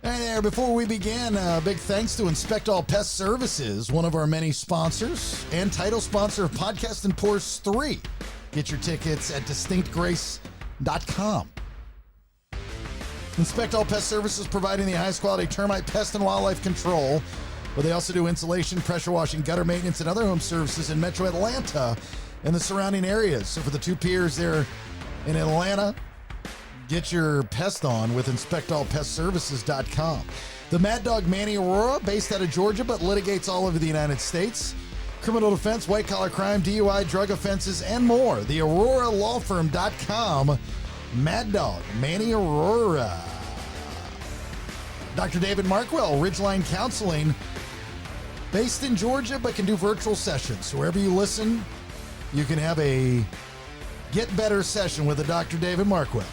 Hey there, before we begin, big thanks to Inspect All Pest Services, one of our many sponsors, and title sponsor of Podcast and Pours 3. Get your tickets at distinctgrace.com. Inspect All Pest Services, providing the highest quality termite, pest, and wildlife control, but they also do insulation, pressure washing, gutter maintenance, and other home services in Metro Atlanta and the surrounding areas. So for the two peers there in Atlanta, get your pest on with InspectAllPestServices.com. The Mad Dog Manny Aurora, based out of Georgia, but litigates all over the United States. Criminal defense, white-collar crime, DUI, drug offenses, and more. The AuroraLawFirm.com. Mad Dog Manny Aurora. Dr. David Markwell, Ridgeline Counseling, based in Georgia, but can do virtual sessions. So wherever you listen, you can have a get better session with a Dr. David Markwell.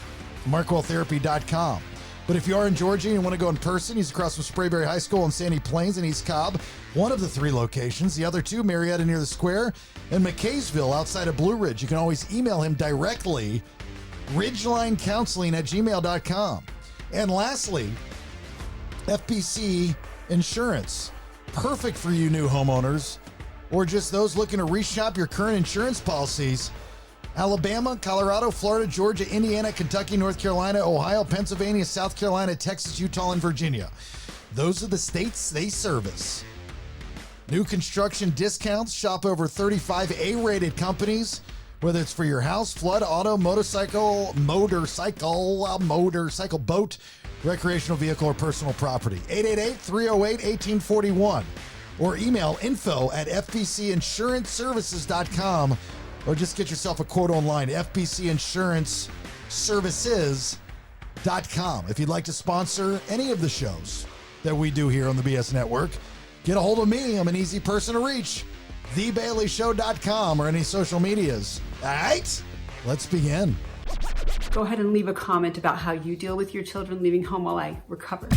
MarkwellTherapy.com. But if you are in Georgia and you want to go in person, he's across from Sprayberry High School in Sandy Plains in East Cobb, one of the three locations. The other two, Marietta near the Square and McKaysville outside of Blue Ridge. You can always email him directly, ridgelinecounseling@gmail.com. And lastly, FPC Insurance. Perfect for you new homeowners or just those looking to reshop your current insurance policies. Alabama, Colorado, Florida, Georgia, Indiana, Kentucky, North Carolina, Ohio, Pennsylvania, South Carolina, Texas, Utah, and Virginia. Those are the states they service. New construction discounts. Shop over 35 A-rated companies, whether it's for your house, flood, auto, motorcycle, boat, recreational vehicle, or personal property. 888-308-1841. Or email info@fpcinsuranceservices.com. Or just get yourself a quote online, fpcinsuranceservices.com. If you'd like to sponsor any of the shows that we do here on the BS Network, get a hold of me. I'm an easy person to reach. TheBaileyShow.com or any social medias. All right, let's begin. Go ahead and leave a comment about how you deal with your children leaving home while I recover.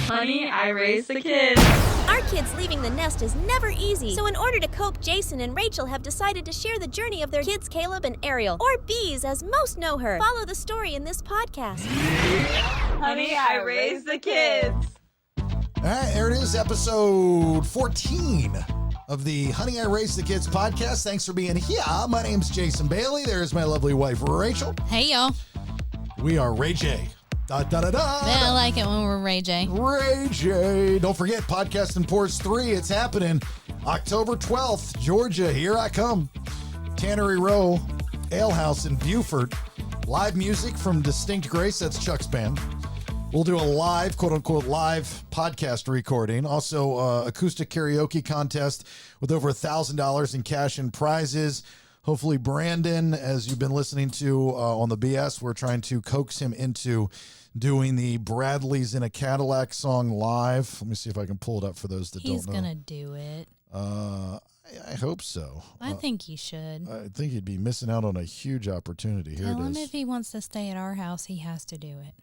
Honey, I raised the kids. Our kids leaving the nest is never easy. So in order to cope, Jason and Rachel have decided to share the journey of their kids, Caleb and Ariel, or Beez as most know her. Follow the story in this podcast. Honey, I raised the kids. All right, there it is, episode 14 of the Honey, I Raised the Kids podcast. Thanks for being here. My name's Jason Bailey. There's my lovely wife, Rachel. Hey, y'all. We are RAEJAE. Da, da, da, da. Yeah, I like it when we're RAEJAE. RAEJAE. Don't forget, Podcast and Pours 3. It's happening October 12th. Georgia, here I come. Tannery Row Ale House in Beaufort. Live music from Distinct Grace. That's Chuck's band. We'll do a live, quote-unquote, live podcast recording. Also, acoustic karaoke contest with over $1,000 in cash and prizes. Hopefully, Brandon, as you've been listening to on the BS, we're trying to coax him into doing the Bradley's in a Cadillac song live. Let me see if I can pull it up for those that don't know. He's going to do it. I hope so. I think he should. I think he'd be missing out on a huge opportunity. Here Tell it him is. if he wants to stay at our house, he has to do it.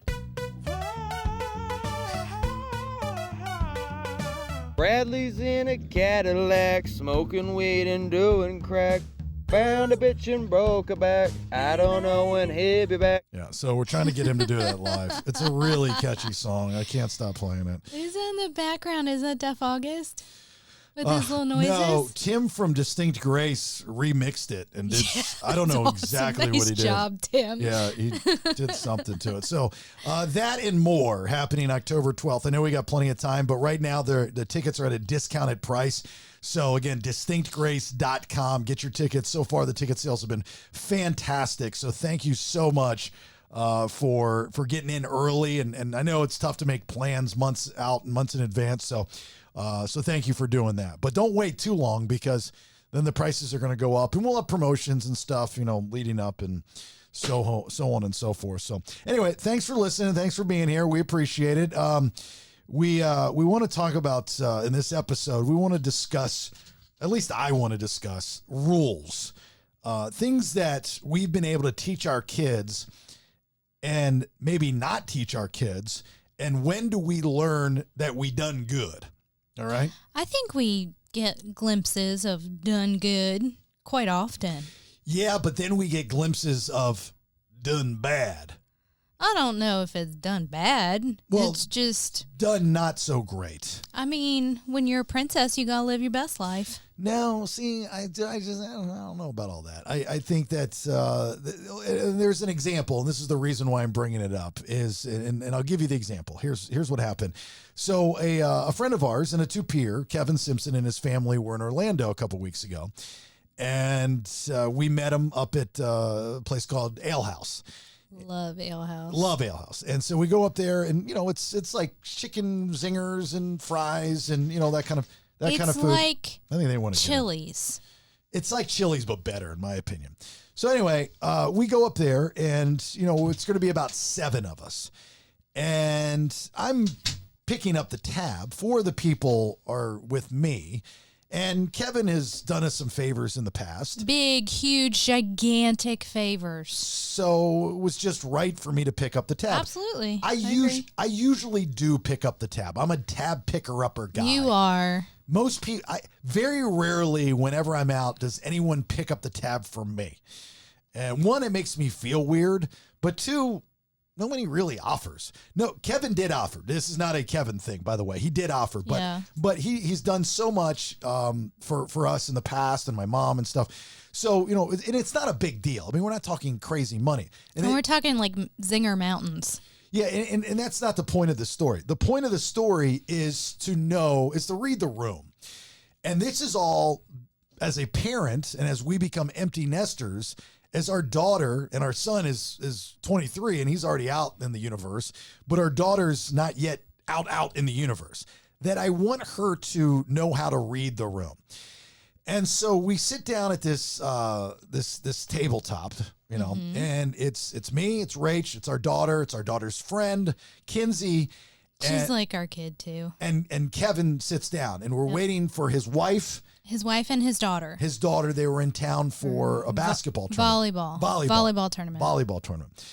Bradley's in a Cadillac, smoking weed and doing crack. Found a bitch and broke her back. I don't know when he'll be back. Yeah, so we're trying to get him to do that live. It's a really catchy song. I can't stop playing it. Who's in the background? Is that Deaf August? With his little noises? No, Tim from Distinct Grace remixed it and did, I don't know exactly awesome. what he did. Nice job, Tim. Yeah, he did something to it. So that and more happening October 12th. I know we got plenty of time, but right now the tickets are at a discounted price. So again, distinctgrace.com. Get your tickets. So far, the ticket sales have been fantastic. So thank you so much for getting in early. And I know it's tough to make plans months out and months in advance. So thank you for doing that. But don't wait too long because then the prices are going to go up. And we'll have promotions and stuff, leading up and so on and so forth. So anyway, thanks for listening. Thanks for being here. We appreciate it. We want to talk about, in this episode, we want to discuss, at least I want to discuss, rules. Things that we've been able to teach our kids and maybe not teach our kids. And when do we learn that we done good? All right? I think we get glimpses of done good quite often. Yeah, but then we get glimpses of done bad. I don't know if it's done bad. Well, it's just done not so great. I mean, when you're a princess, you gotta live your best life. No, see, I don't know about all that. I think that there's an example, and this is the reason why I'm bringing it up, and I'll give you the example. Here's what happened. So a friend of ours and a two-peer, Kevin Simpson and his family, were in Orlando a couple weeks ago, and we met him up at a place called Ale House. Love Ale House. Love Ale House. And so we go up there, and it's like chicken zingers and fries and that kind of food. It's like I think they want to Chili's. It's like Chili's, but better, in my opinion. So anyway, we go up there, and it's going to be about 7 of us, and I'm picking up the tab. 4 of the people are with me. And Kevin has done us some favors in the past. Big, huge, gigantic favors. So it was just right for me to pick up the tab. Absolutely. I usually do pick up the tab. I'm a tab picker-upper guy. You are. Most people, very rarely, whenever I'm out, does anyone pick up the tab for me. And 1, it makes me feel weird. But 2, nobody really offers. No, Kevin did offer. This is not a Kevin thing, by the way. He did offer, but he's done so much for us in the past and my mom and stuff. So, and it's not a big deal. I mean, we're not talking crazy money. And we're talking like Zinger Mountains. Yeah, and that's not the point of the story. The point of the story is to read the room. And this is all, as a parent and as we become empty nesters, as our daughter, and our son is 23 and he's already out in the universe, but our daughter's not yet out in the universe, that I want her to know how to read the room. And so we sit down at this tabletop, and it's me, it's Rach, it's our daughter's friend, Kinsey. She's like our kid too. And Kevin sits down, and we're waiting for his wife. His wife and his daughter. His daughter, they were in town for a basketball tournament. Volleyball tournament. Volleyball tournament.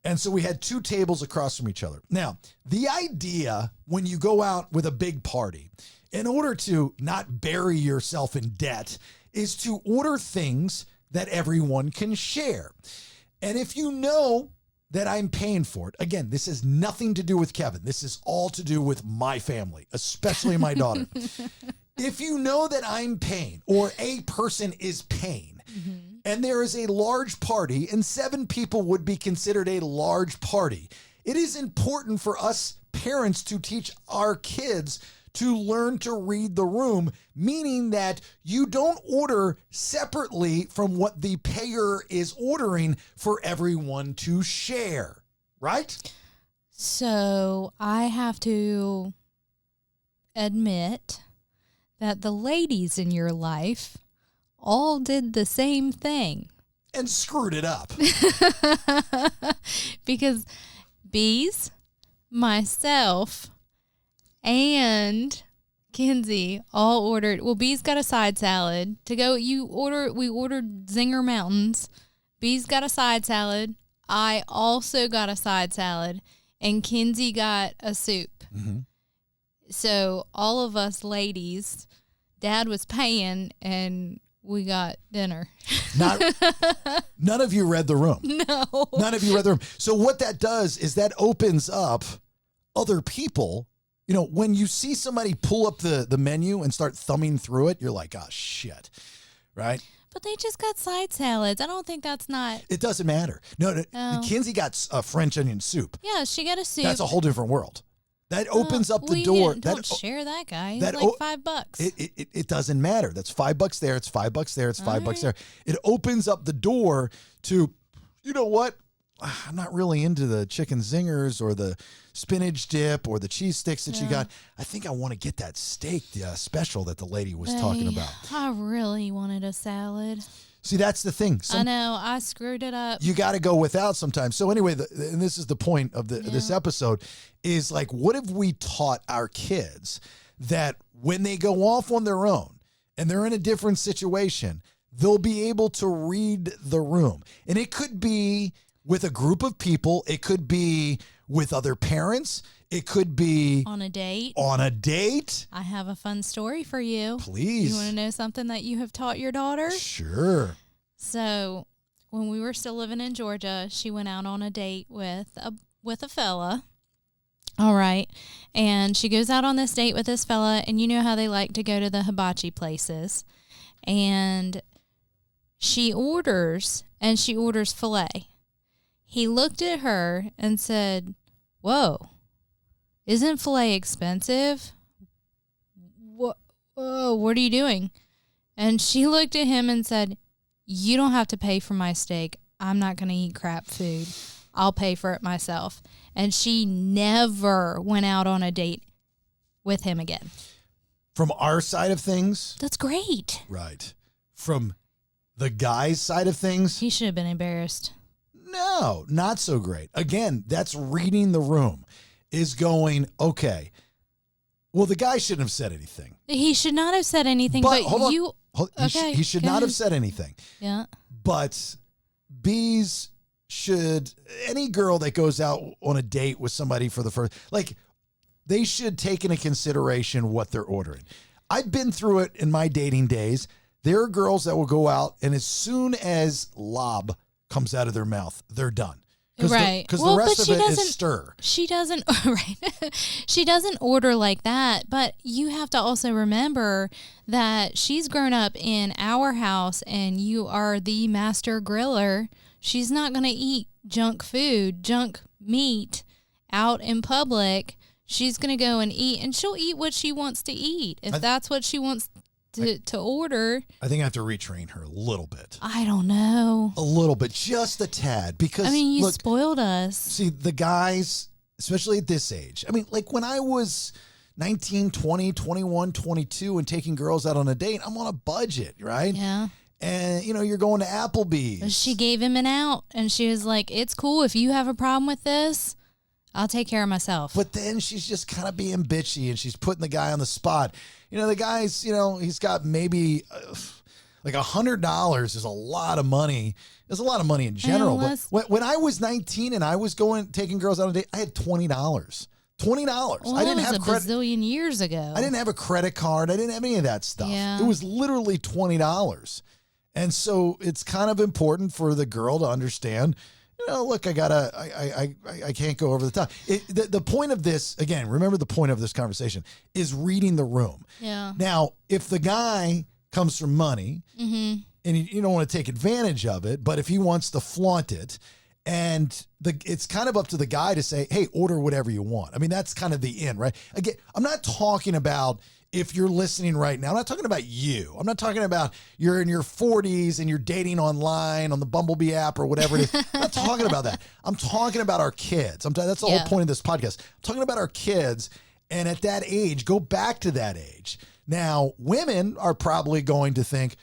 And so we had 2 tables across from each other. Now, the idea when you go out with a big party, in order to not bury yourself in debt, is to order things that everyone can share. And if you know that I'm paying for it, again, this has nothing to do with Kevin. This is all to do with my family, especially my daughter. If you know that I'm paying, or a person is paying, and there is a large party, and 7 people would be considered a large party, it is important for us parents to teach our kids to learn to read the room, meaning that you don't order separately from what the payer is ordering for everyone to share, right? So I have to admit that the ladies in your life all did the same thing. And screwed it up. Because Beez, myself, and Kinsey all ordered. Well, Beez got a side salad. We ordered Zinger Mountains. Beez got a side salad. I also got a side salad. And Kinsey got a soup. Mm-hmm. So all of us ladies, Dad was paying, and we got dinner. None of you read the room. No. None of you read the room. So what that does is that opens up other people. When you see somebody pull up the menu and start thumbing through it, you're like, oh, shit, right? But they just got side salads. I don't think that's not... It doesn't matter. No. Kinsey got a French onion soup. Yeah, she got a soup. That's a whole different world. That opens up the door. Don't share that, guy. It's like $5. It doesn't matter. That's $5 there. It's $5 there. It's $5 there. It opens up the door to, you know what? I'm not really into the chicken zingers or the spinach dip or the cheese sticks that you got. I think I want to get that steak special that the lady was talking about. I really wanted a salad. See, that's the thing. I know. I screwed it up. You got to go without sometimes. So anyway, and this is the point of this episode, is like, what have we taught our kids that when they go off on their own and they're in a different situation, they'll be able to read the room? And it could be with a group of people. It could be with other parents. It could be on a date. I have a fun story for you. Please. You want to know something that you have taught your daughter? Sure. So when we were still living in Georgia, she went out on a date with a fella. All right. And she goes out on this date with this fella, and you know how they like to go to the hibachi places. And she orders filet. He looked at her and said, "Whoa, isn't filet expensive? Whoa, what are you doing?" And she looked at him and said, "You don't have to pay for my steak. I'm not going to eat crap food. I'll pay for it myself." And she never went out on a date with him again. From our side of things. That's great. Right. From the guy's side of things. He should have been embarrassed. No, not so great. Again, that's reading the room. Is going, okay, well, the guy shouldn't have said anything. He should not have said anything, but hold you... on. Okay, he should not have said anything. Yeah. But Beez should, any girl that goes out on a date with somebody for the first, like, they should take into consideration what they're ordering. I've been through it in my dating days. There are girls that will go out, and as soon as lob comes out of their mouth, they're done. Right. Because the rest of it is stir. She doesn't, right. She doesn't order like that, but you have to also remember that she's grown up in our house and you are the master griller. She's not going to eat junk food, junk meat out in public. She's going to go and eat, and she'll eat what she wants to eat. If that's what she wants to order. I think I have to retrain her a little bit. I don't know. A little bit, just a tad. Because, I mean, you look, spoiled us. See, the guys, especially at this age, I mean, like when I was 19, 20, 21, 22 and taking girls out on a date, I'm on a budget, right? Yeah. And, you know, you're going to Applebee's. She gave him an out, and she was like, "It's cool. If you have a problem with this, I'll take care of myself." But then she's just kind of being bitchy, and she's putting the guy on the spot. You know, the guy's, you know, he's got maybe like $100 is a lot of money. It's a lot of money in general. But when I was 19 and I was taking girls out on a date, I had $20. $20. Well, I didn't have a bazillion years ago. I didn't have a credit card. I didn't have any of that stuff. Yeah. It was literally $20. And so it's kind of important for the girl to understand, you know, look, I can't go over the top. The point of this, again, remember the point of this conversation is reading the room. Yeah. Now, if the guy comes from money Mm-hmm. and you don't want to take advantage of it, but if he wants to flaunt it, and it's kind of up to the guy to say, hey, order whatever you want. I mean, that's kind of the end, right? Again, I'm not talking about if you're listening right now. I'm not talking about you. I'm not talking about you're in your 40s and you're dating online on the Bumblebee app or whatever it is. I'm not talking about that. I'm talking about our kids. That's the whole point of this podcast. I'm talking about our kids, and at that age, go back to that age. Now, women are probably going to think,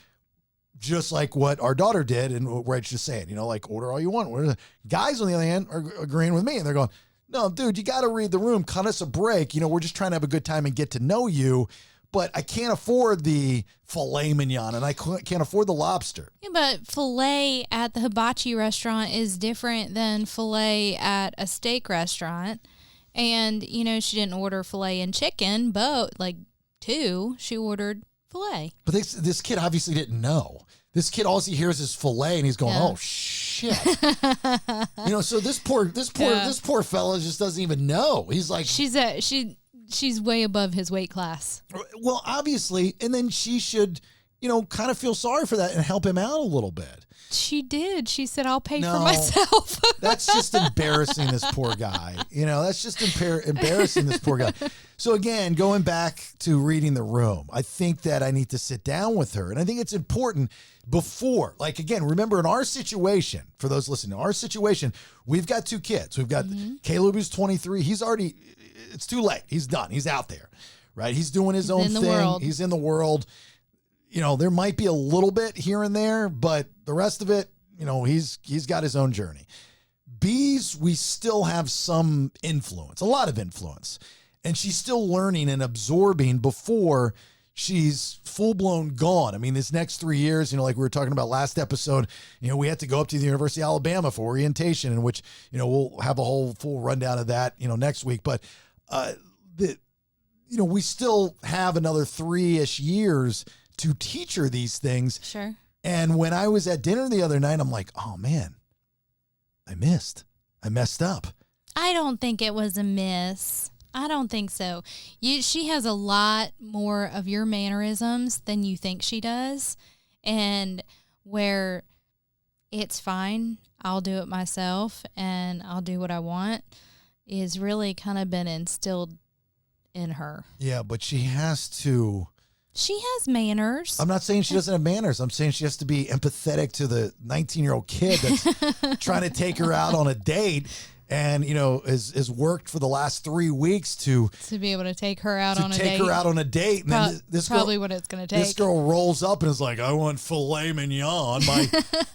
just like what our daughter did and what Rach just saying, you know, like order all you want. Guys, on the other hand, are agreeing with me, and they're going, no, dude, you got to read the room. Cut us a break. You know, we're just trying to have a good time and get to know you, but I can't afford the filet mignon and I can't afford the lobster. Yeah, but filet at the hibachi restaurant is different than filet at a steak restaurant. And, you know, she didn't order filet and chicken, but like two, she ordered filet. But this kid obviously didn't know. This kid, all he hears is filet, and he's going, "Oh shit!" You know. So this poor fella just doesn't even know. He's like, she's way above his weight class. Well, obviously, and then she should, you know, kind of feel sorry for that and help him out a little bit. She did. She said, "I'll pay for myself." That's just embarrassing this poor guy. You know, that's just embarrassing this poor guy. So again, going back to reading the room, I think that I need to sit down with her. And I think it's important before, like, again, remember in our situation, for those listening, our situation, we've got two kids. We've got Caleb, who's 23. It's too late. He's done. He's out there, right? He's doing his own thing. He's in the world. You know, there might be a little bit here and there, but the rest of it, you know, he's got his own journey. Beez, we still have some influence, a lot of influence. And she's still learning and absorbing before she's full-blown gone. I mean, this next 3 years, you know, like we were talking about last episode, you know, we had to go up to the University of Alabama for orientation, in which, you know, we'll have a whole full rundown of that, you know, next week. But, you know, we still have another 3-ish years to teach her these things. Sure. And when I was at dinner the other night, I'm like, oh man, I messed up. I don't think it was a miss. I don't think so. She has a lot more of your mannerisms than you think she does. And where it's fine, I'll do it myself and I'll do what I want, is really kind of been instilled in her. Yeah, but she has to. She has manners. I'm not saying she doesn't have manners. I'm saying she has to be empathetic to the 19-year-old kid that's trying to take her out on a date and, you know, has worked for the last 3 weeks to be able to take her out on a date. To take her out on a date. And then this probably girl, what it's going to take. This girl rolls up and is like, I want filet mignon.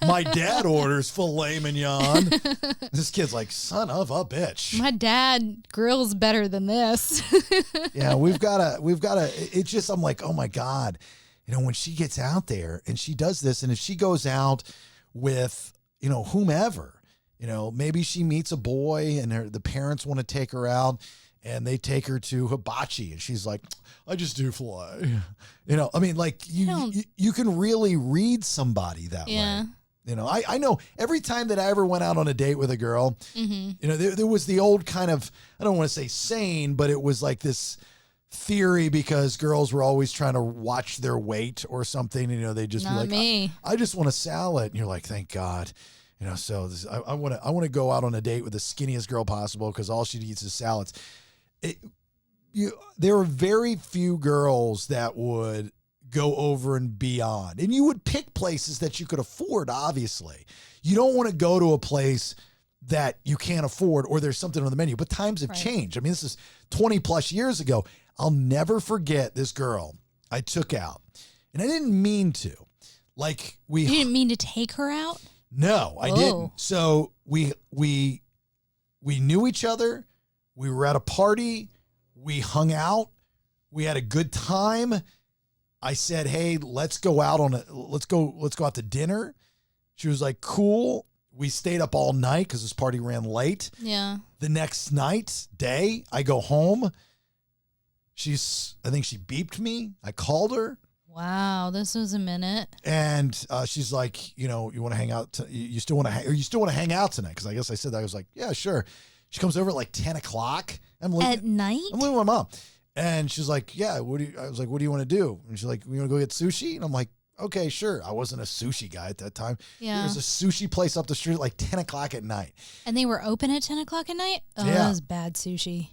My dad orders filet mignon. This kid's like, son of a bitch. My dad grills better than this. Yeah, we've got to, it's just, I'm like, oh my God. You know, when she gets out there and she does this, and if she goes out with, you know, whomever, you know, maybe she meets a boy and the parents want to take her out and they take her to hibachi and she's like, I just do filet. You know, I mean, like you can really read somebody that way. You know, I know every time that I ever went out on a date with a girl, you know, there was the old kind of, I don't want to say saying, but it was like this theory because girls were always trying to watch their weight or something. You know, they just be like, me. I just want a salad. And you're like, thank God. You know, so I want to go out on a date with the skinniest girl possible because all she eats is salads. There are very few girls that would go over and beyond. And you would pick places that you could afford, obviously. You don't want to go to a place that you can't afford or there's something on the menu. But times have changed. I mean, this is 20 plus years ago. I'll never forget this girl I took out. And I didn't mean to. Like You didn't mean to take her out? No, I didn't. So we knew each other. We were at a party. We hung out. We had a good time. I said, "Hey, let's go out let's go out to dinner." She was like, "Cool." We stayed up all night because this party ran late. Yeah. The next day, I go home. I think she beeped me. I called her. Wow, this was a minute. And she's like, you know, you want to hang out? You still want to hang out tonight? Because I guess I said that. I was like, yeah, sure. She comes over at like 10 o'clock. At night? I'm with my mom. And she's like, yeah, I was like, what do you want to do? And she's like, you want to go get sushi? And I'm like, okay, sure. I wasn't a sushi guy at that time. Yeah. There was a sushi place up the street at like 10 o'clock at night. And they were open at 10 o'clock at night? Oh, yeah. That was bad sushi.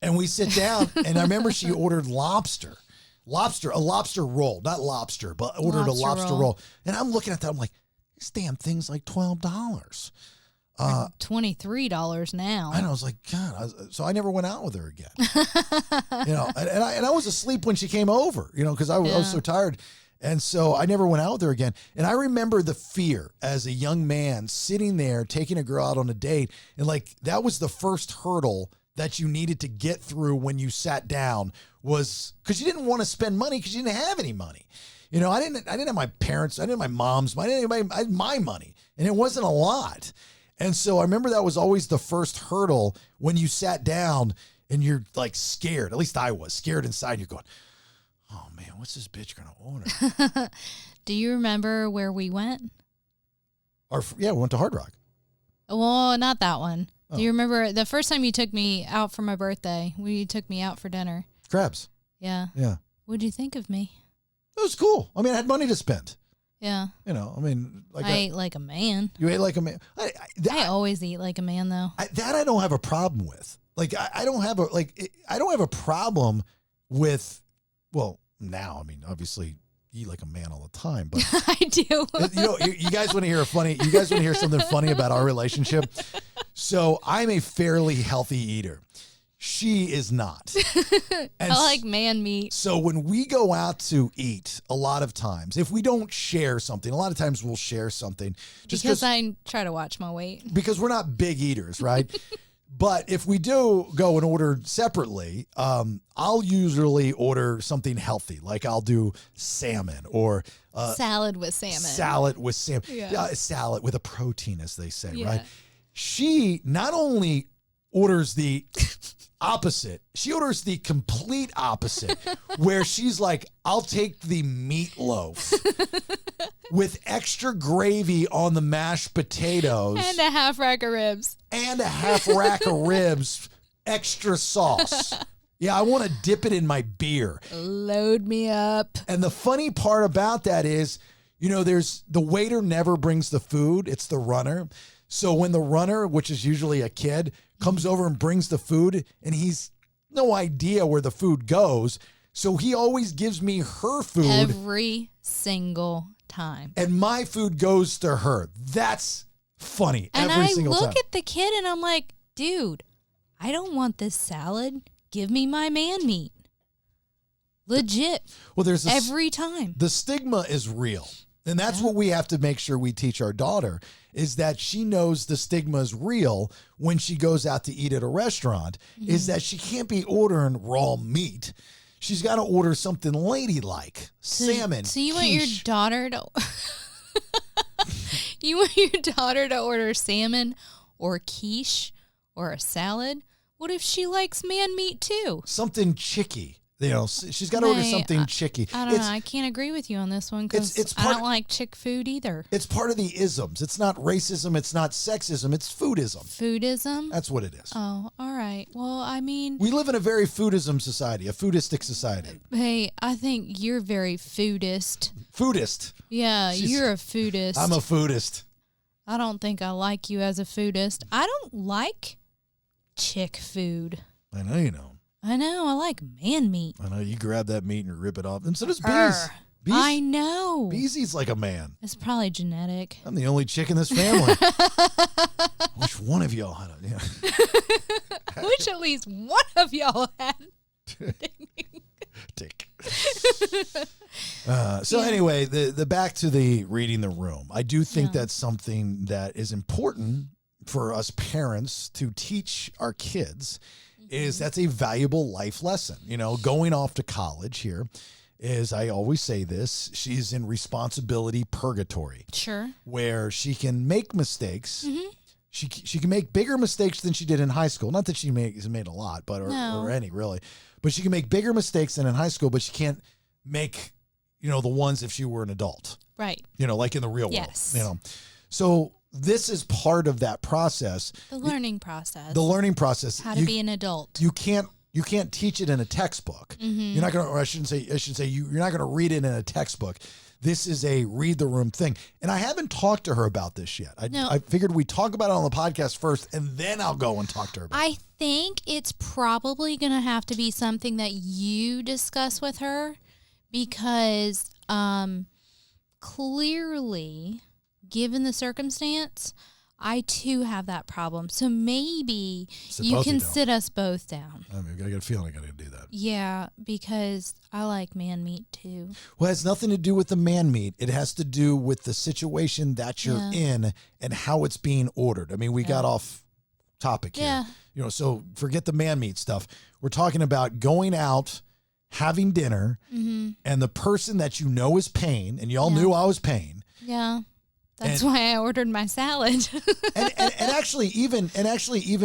And we sit down, and I remember she ordered lobster, a lobster roll, not lobster, but ordered a lobster roll. And I'm looking at that. I'm like, this damn thing's like $12. $23 now. And I was like, God. So I never went out with her again. You know, and I was asleep when she came over, you know, because I was so tired. And so I never went out with her again. And I remember the fear as a young man sitting there, taking a girl out on a date. And like, that was the first hurdle that you needed to get through when you sat down, was because you didn't want to spend money because you didn't have any money. You know, I didn't have my parents, I didn't have my mom's money, I had my money, and it wasn't a lot. And so I remember that was always the first hurdle when you sat down and you're like scared. At least I was scared inside. You're going, oh man, what's this bitch going to order? Do you remember where we went? We went to Hard Rock. Well, not that one. Oh. Do you remember the first time you took me out for my birthday? You took me out for dinner. Crabs. Yeah. Yeah. What'd you think of me? It was cool. I mean, I had money to spend. Yeah. You know, I mean, like I ate like a man. You ate like a man. I always eat like a man, though. That I don't have a problem with. Like, I don't have a problem with. Well, now, I mean, obviously, you eat like a man all the time, but I do. You know, you guys want to hear something funny about our relationship? So I'm a fairly healthy eater. She is not. And I like man meat. So when we go out to eat, a lot of times, if we don't share something, a lot of times we'll share something. Just because I try to watch my weight. Because we're not big eaters, right? But if we do go and order separately, I'll usually order something healthy. Like I'll do salmon or salad with salmon. Salad with salmon. Yeah. Salad with a protein, as they say, Yeah. right? She not only orders the opposite, she orders the complete opposite, where she's like, I'll take the meatloaf. with extra gravy on the mashed potatoes. And a half rack of ribs. And a half rack of ribs, extra sauce. Yeah, I want to dip it in my beer. Load me up. And the funny part about that is, there's the waiter never brings the food. It's the runner. So when the runner, which is usually a kid, comes over and brings the food and he's no idea where the food goes. So he always gives me her food. Every single time. And my food goes to her. That's funny. And every I single look time. at the kid and I'm like, dude, I don't want this salad. Give me my man meat. Legit. Well, there's every time. The stigma is real. And that's what we have to make sure we teach our daughter, is that she knows the stigma is real when she goes out to eat at a restaurant, is that she can't be ordering raw meat. She's got to order something ladylike, salmon. So you want quiche. your daughter to order salmon or quiche or a salad? What if she likes man meat too? Something chicky. She's got to order something chicky. I don't know. I can't agree with you on this one because I don't like chick food either. It's part of the isms. It's not racism. It's not sexism. It's foodism. Foodism? That's what it is. Oh, all right. Well, I mean... We live in a very foodism society, a foodistic society. Hey, I think you're very foodist. Foodist. Yeah, you're a foodist. I'm a foodist. I don't think I like you as a foodist. I don't like chick food. I know you don't. I know. I like man meat. I know. You grab that meat and you rip it off. And so does Beez. I know. Beez eats like a man. It's probably genetic. I'm the only chick in this family. Which one of y'all had a... Yeah. Wish at least one of y'all had. Dick. Anyway, the back to the reading the room. I do think that's something that is important for us parents to teach our kids. Is that's a valuable life lesson. Going off to college here is, I always say this, she's in responsibility purgatory. Sure. Where she can make mistakes. Mm-hmm. She can make bigger mistakes than she did in high school. Not that she made a lot, but or any really. But she can make bigger mistakes than in high school, but she can't make, the ones if she were an adult. Right. Like in the real world. Yes. So this is part of that process. The learning process. The learning process. How to be an adult. You can't teach it in a textbook. Mm-hmm. You're not going to, or I should say you're not going to read it in a textbook. This is a read the room thing. And I haven't talked to her about this yet. I figured we'd talk about it on the podcast first, and then I'll go and talk to her about it. I think it's probably going to have to be something that you discuss with her because clearly, given the circumstance, I too have that problem. So maybe you can sit us both down. I got a feeling I got to do that. Yeah, because I like man meat too. Well, it has nothing to do with the man meat. It has to do with the situation that you're in and how it's being ordered. I mean, we got off topic here. Yeah. So forget the man meat stuff. We're talking about going out, having dinner, and the person that is paying, and y'all knew I was paying. Yeah. That's why I ordered my salad. and actually even,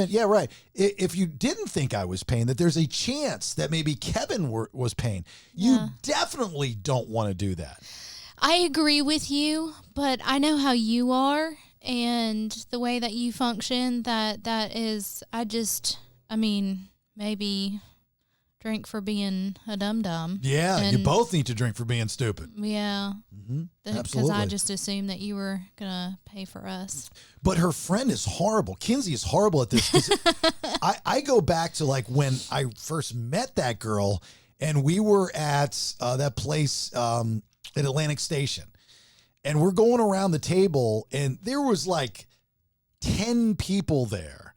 yeah, right. If you didn't think I was paying, that there's a chance that maybe Kevin was paying. You definitely don't want to do that. I agree with you, but I know how you are and the way that you function. That is, maybe drink for being a dum-dum. Yeah, you both need to drink for being stupid. Yeah. Mm-hmm. Because I just assumed that you were going to pay for us. But her friend is horrible. Kinsey is horrible at this. I go back to like when I first met that girl and we were at that place at Atlantic Station. And we're going around the table and there was like 10 people there.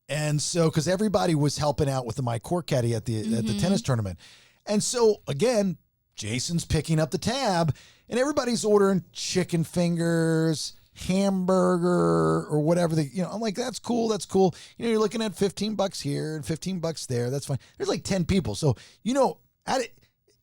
And so, because everybody was helping out with my court caddy at the tennis tournament. And so, again, Jason's picking up the tab and everybody's ordering chicken fingers, hamburger, or whatever. I'm like, that's cool. That's cool. You're looking at $15 here and $15 there. That's fine. There's like 10 people. So,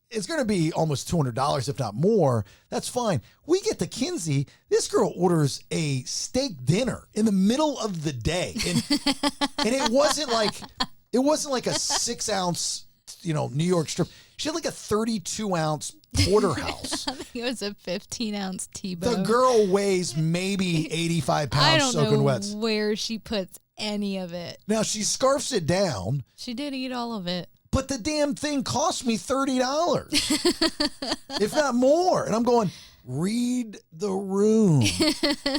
it's going to be almost $200, if not more. That's fine. We get to Kinsey. This girl orders a steak dinner in the middle of the day. And it wasn't like a 6-ounce, New York strip. She had like a 32-ounce porterhouse. I think it was a 15-ounce T-bone. The girl weighs maybe 85 pounds I don't soaking know wet. where she puts any of it. Now, she scarfs it down. She did eat all of it. But the damn thing cost me $30, if not more. And I'm going, read the room.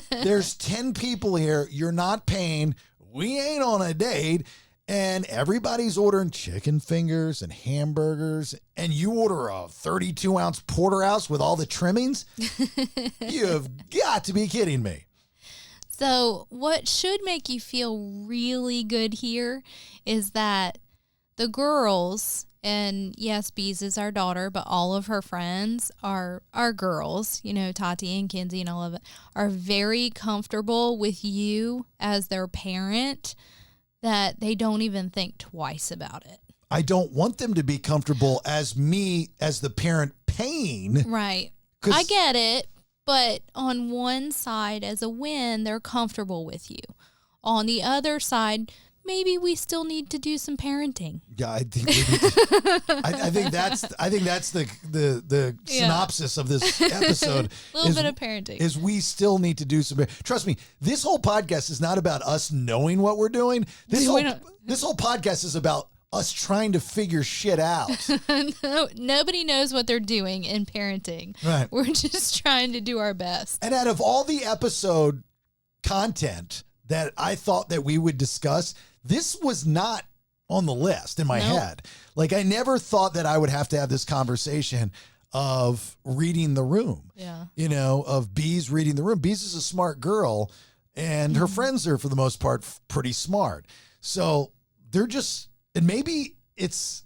There's 10 people here. You're not paying. We ain't on a date. And everybody's ordering chicken fingers and hamburgers. And you order a 32-ounce porterhouse with all the trimmings? You have got to be kidding me. So what should make you feel really good here is that the girls, and yes, Beez is our daughter, but all of her friends are girls, you know, Tati and Kenzie and all of it, are very comfortable with you as their parent, that they don't even think twice about it. I don't want them to be comfortable as me, as the parent paying. Right. I get it, but on one side, as a win, they're comfortable with you. On the other side, maybe we still need to do some parenting. Yeah, I think we need to, I think that's the synopsis of this episode. A little bit of parenting. Is we still need to do some. Trust me, this whole podcast is not about us knowing what we're doing. This whole podcast is about us trying to figure shit out. No, nobody knows what they're doing in parenting. Right. We're just trying to do our best. And out of all the episode content that I thought that we would discuss, this was not on the list in my head. Like, I never thought that I would have to have this conversation of reading the room. Yeah. You know, of Beez reading the room. Beez is a smart girl, and her friends are, for the most part, pretty smart. So they're just, and maybe it's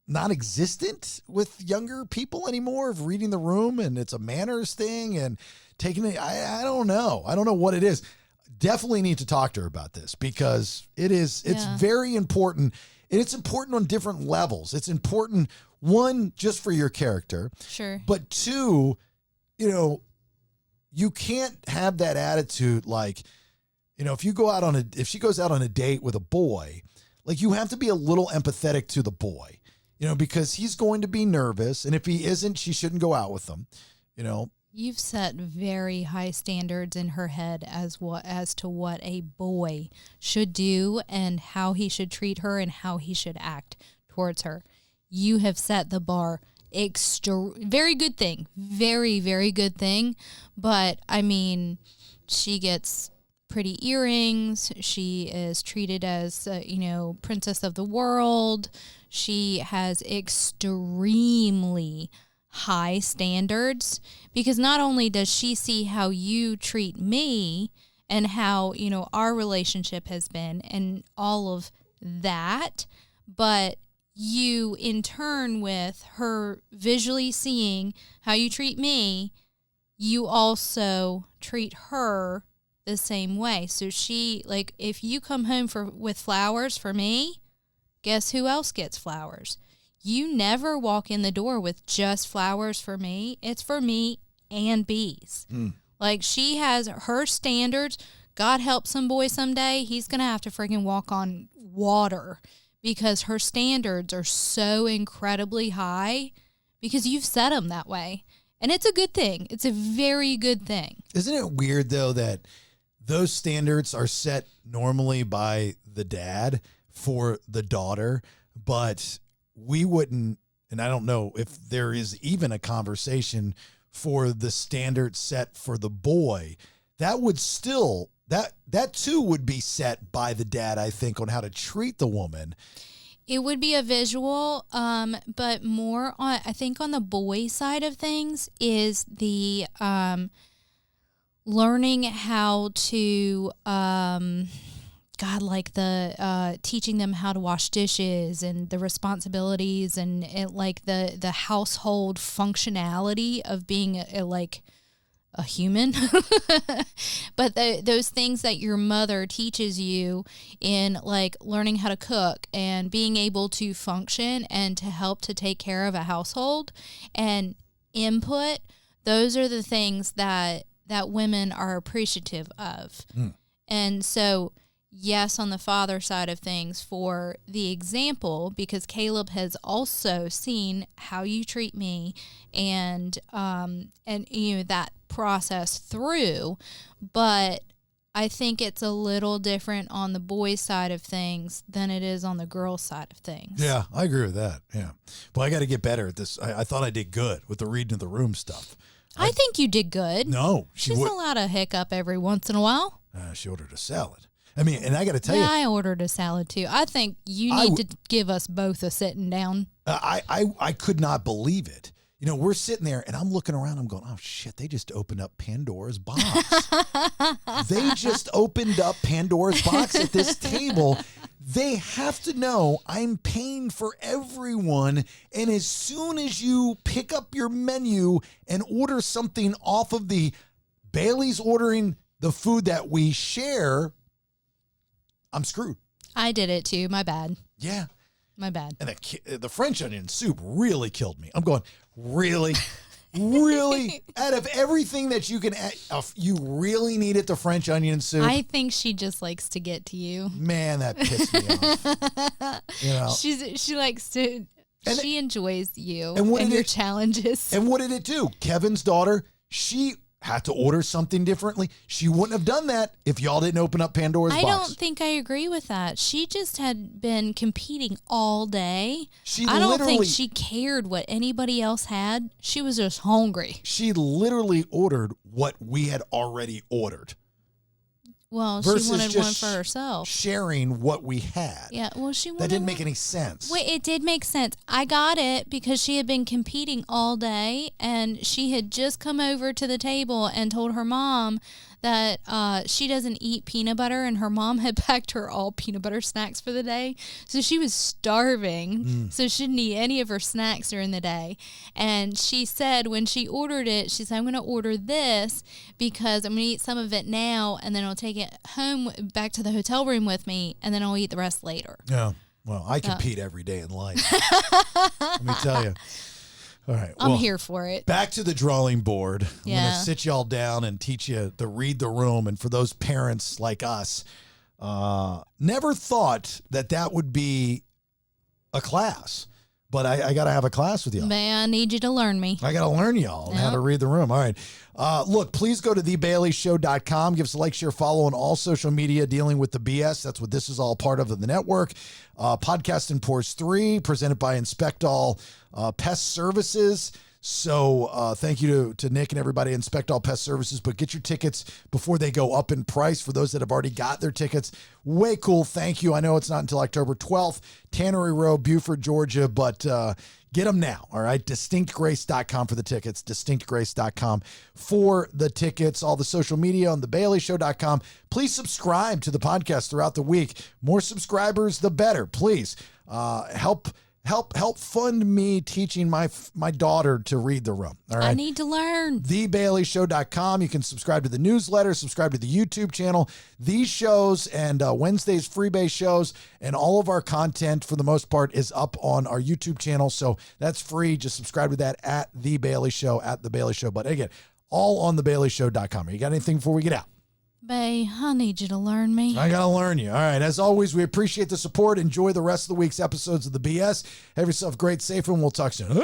non-existent with younger people anymore of reading the room, and it's a manners thing and taking it. I don't know. I don't know what it is. Definitely need to talk to her about this, because it's very important, and it's important on different levels. It's important, one, just for your character. Sure. But two, you know, you can't have that attitude like, you know, if she goes out on a date with a boy, like, you have to be a little empathetic to the boy, you know, because he's going to be nervous, and if he isn't, she shouldn't go out with him, you know. You've set very high standards in her head as to what a boy should do and how he should treat her and how he should act towards her. You have set the bar very good thing. Very, very good thing. But, I mean, she gets pretty earrings. She is treated as, princess of the world. She has extremely high standards, because not only does she see how you treat me and how, you know, our relationship has been and all of that, but you in turn, with her visually seeing how you treat me, you also treat her the same way. So she, like, if you come home with flowers for me, guess who else gets flowers? You never walk in the door with just flowers for me. It's for me and Beez. Like, she has her standards. God help some boy someday, he's going to have to freaking walk on water, because her standards are so incredibly high, because you've set them that way. And it's a good thing. It's a very good thing. Isn't it weird, though, that those standards are set normally by the dad for the daughter, but we wouldn't, and I don't know if there is even a conversation for the standard set for the boy. That would still, that too would be set by the dad, I think, on how to treat the woman. It would be a visual, but more on, I think, on the boy side of things is the learning how to, teaching them how to wash dishes and the responsibilities and like the household functionality of being a human. But those things that your mother teaches you in, like, learning how to cook and being able to function and to help to take care of a household and input, those are the things that women are appreciative of. And so yes on the father side of things for the example, because Caleb has also seen how you treat me and you know, that process through, but I think it's a little different on the boys' side of things than it is on the girls' side of things. Yeah, I agree with that. Yeah. Well, I got to get better at this. I thought I did good with the reading of the room stuff. I think you did good. No. She's allowed a hiccup every once in a while. She ordered a salad. I mean, and I got to tell you. I ordered a salad too. I think you need to give us both a sitting down. I could not believe it. You know, we're sitting there and I'm looking around. I'm going, oh, shit, they just opened up Pandora's box. They just opened up Pandora's box at this table. They have to know I'm paying for everyone. And as soon as you pick up your menu and order something off of the Bailey's ordering the food that we share, I'm screwed. I did it too. My bad. Yeah. My bad. And the French onion soup really killed me. I'm going, really? Really? Out of everything that you can add, you really needed the French onion soup? I think she just likes to get to you. Man, that pissed me off. You know? She likes to, she enjoys you and your challenges. And what did it do? Kevin's daughter, she had to order something differently. She wouldn't have done that if y'all didn't open up Pandora's box. I don't think I agree with that. She just had been competing all day. I don't think she cared what anybody else had. She was just hungry. She literally ordered what we had already ordered. Well, she wanted one for herself. Sharing what we had. Yeah, well, she wanted that didn't make any sense. Wait, it did make sense. I got it because she had been competing all day, and she had just come over to the table and told her mom that she doesn't eat peanut butter, and her mom had packed her all peanut butter snacks for the day. So she was starving, so she didn't eat any of her snacks during the day. And she said when she ordered it, she said, I'm going to order this because I'm going to eat some of it now, and then I'll take it home back to the hotel room with me, and then I'll eat the rest later. Yeah. Well, I compete every day in life. Let me tell you. All right. I'm here for it. Back to the drawing board. Yeah. I'm going to sit y'all down and teach you to read the room. And for those parents like us, never thought that would be a class. But I got to have a class with y'all. Man, I need you to learn me. I got to learn y'all how to read the room. All right. Look, please go to thebaileyshow.com. Give us a like, share, follow on all social media dealing with the BS. That's what this is all part of the network. Podcast and Pours 3, presented by Inspect All Pest Services. So thank you to Nick and everybody at Inspect All Pest Services. But get your tickets before they go up in price for those that have already got their tickets. Way cool. Thank you. I know it's not until October 12th. Tannery Row, Beaufort, Georgia. But get them now. All right. DistinctGrace.com for the tickets. DistinctGrace.com for the tickets. All the social media on thebaileyshow.com. Please subscribe to the podcast throughout the week. More subscribers, the better. Please help fund me teaching my daughter to read the room. All right. I need to learn. TheBaileyShow.com. You can subscribe to the newsletter, subscribe to the YouTube channel. These shows and Wednesday's Freebase shows and all of our content, for the most part, is up on our YouTube channel. So that's free. Just subscribe to that at The Bailey Show, at The Bailey Show. But again, all on TheBaileyShow.com. You got anything before we get out? Bae, I need you to learn me. I got to learn you. All right. As always, we appreciate the support. Enjoy the rest of the week's episodes of the BS. Have yourself great, safe, and we'll talk soon.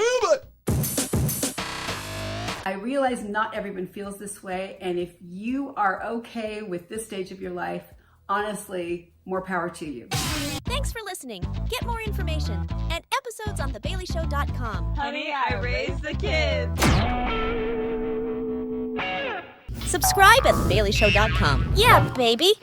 I realize not everyone feels this way, and if you are okay with this stage of your life, honestly, more power to you. Thanks for listening. Get more information and episodes on thebaileyshow.com. Honey, I raised the kids. Subscribe at thebaileyshow.com. Yeah, baby.